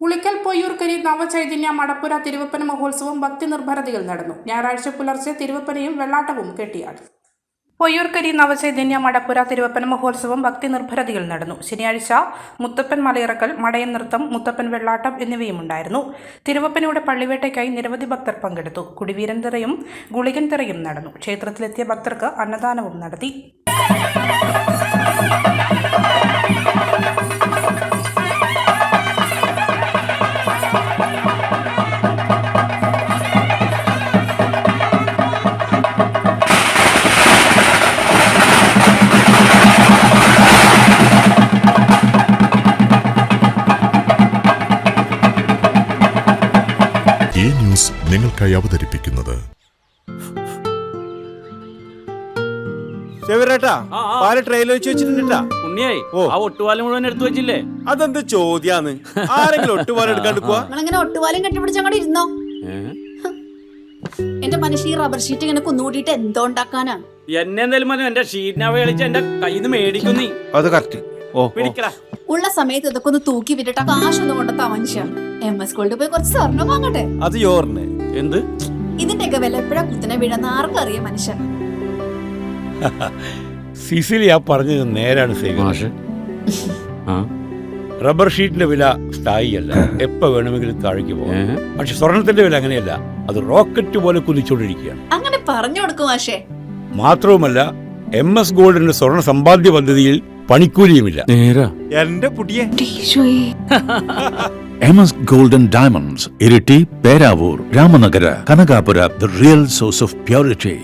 പുളിക്കൽ പൊയ്യൂർക്കരി നവചൈതന്യ മടപ്പുര തിരുവപ്പന മഹോത്സവം ഭക്തി നിർഭരതയിൽ നടന്നു. ഞായറാഴ്ച പുലർച്ചെ തിരുവപ്പനയും വെള്ളാട്ടവും കെട്ടിയാടി. പൊയ്യൂർക്കരി നവചൈതന്യ മടപ്പുര തിരുവപ്പന മഹോത്സവം ഭക്തി നിർഭരതയിൽ നടന്നു. ശനിയാഴ്ച മുത്തപ്പൻ മലയിറക്കൽ, മടയൻ നൃത്തം, മുത്തപ്പൻ വെള്ളാട്ടം എന്നിവയും ഉണ്ടായിരുന്നു. തിരുവപ്പനയുടെ പള്ളിവേട്ടയ്ക്കായി നിരവധി ഭക്തർ പങ്കെടുത്തു. കുടിവീരൻ തിറയും ഗുളികൻ തിറയും നടന്നു. ക്ഷേത്രത്തിലെത്തിയ ഭക്തർക്ക് അന്നദാനവും നടത്തി. ഈ ന്യൂസ് നിങ്ങൾക്കായി അവതരിപ്പിക്കുന്നത് ഒട്ടുപാലം മുഴുവൻ എടുത്തു വെച്ചില്ലേ? അതെന്ത് ചോദ്യാന്ന്? ആരെങ്കിലും ഒട്ടുപാലം എടുക്കാണ്ട് പോവാ? നിങ്ങളിങ്ങനെ ഒട്ടുപാലം കെട്ടിപ്പിടിച്ചങ്ങോട്ട് ഇരുന്നോ. എന്റെ മനുഷ്യ റബ്ബർ ഷീറ്റ് ഇങ്ങനെ കുന്നുകൂട്ടിട്ട് എന്തോ ഉണ്ടാക്കാനാ? എന്നെ എന്തായാലും മതി, എന്റെ ഷീറ്റിനെ കളിച്ച് എന്റെ കയ്യിൽ നിന്ന് മേടിക്കുന്നീ. അത് കറക്റ്റ്. ഉള്ള സമയത്ത് ഇതൊക്കെ ഒന്ന് തൂക്കി വിട്ടിട്ട് കാശൊന്നും കൊണ്ടെത്താ മനുഷ്യ. MS ഗോൾഡ് പോയി കുറച്ച് സ്വർണം വാങ്ങട്ടെ. അത് യോറിന് എന്ത്? ഇതിന്റെയൊക്കെ വില എപ്പോഴാ കുത്തനെ വീഴുന്ന ആർക്കും അറിയാം മനുഷ്യ. സിസിലി ആ പറഞ്ഞത് നേരാണ് സേവ. റബ്ബർ ഷീറ്റിന്റെ വില സ്ഥായിയല്ല, എപ്പോ വേണമെങ്കിലും താഴേക്ക് പോകാം. പക്ഷെ സ്വർണത്തിന്റെ വില അങ്ങനെയല്ല, അത് റോക്കറ്റ് പോലെ കുതിച്ചുകൊണ്ടിരിക്കുകയാണ്. അങ്ങനെ പറഞ്ഞു കൊടുക്കും മാഷേ. മാത്രവുമല്ല, MS ഗോൾഡിന്റെ സ്വർണ്ണ സമ്പാദ്യ പദ്ധതിയിൽ പണിക്കൂലിയുമില്ല. എന്റെ പുടിയെ MS Gold and Diamonds, Iriti, Peravur, Ramanagara, Kanagapura, the real source of purity.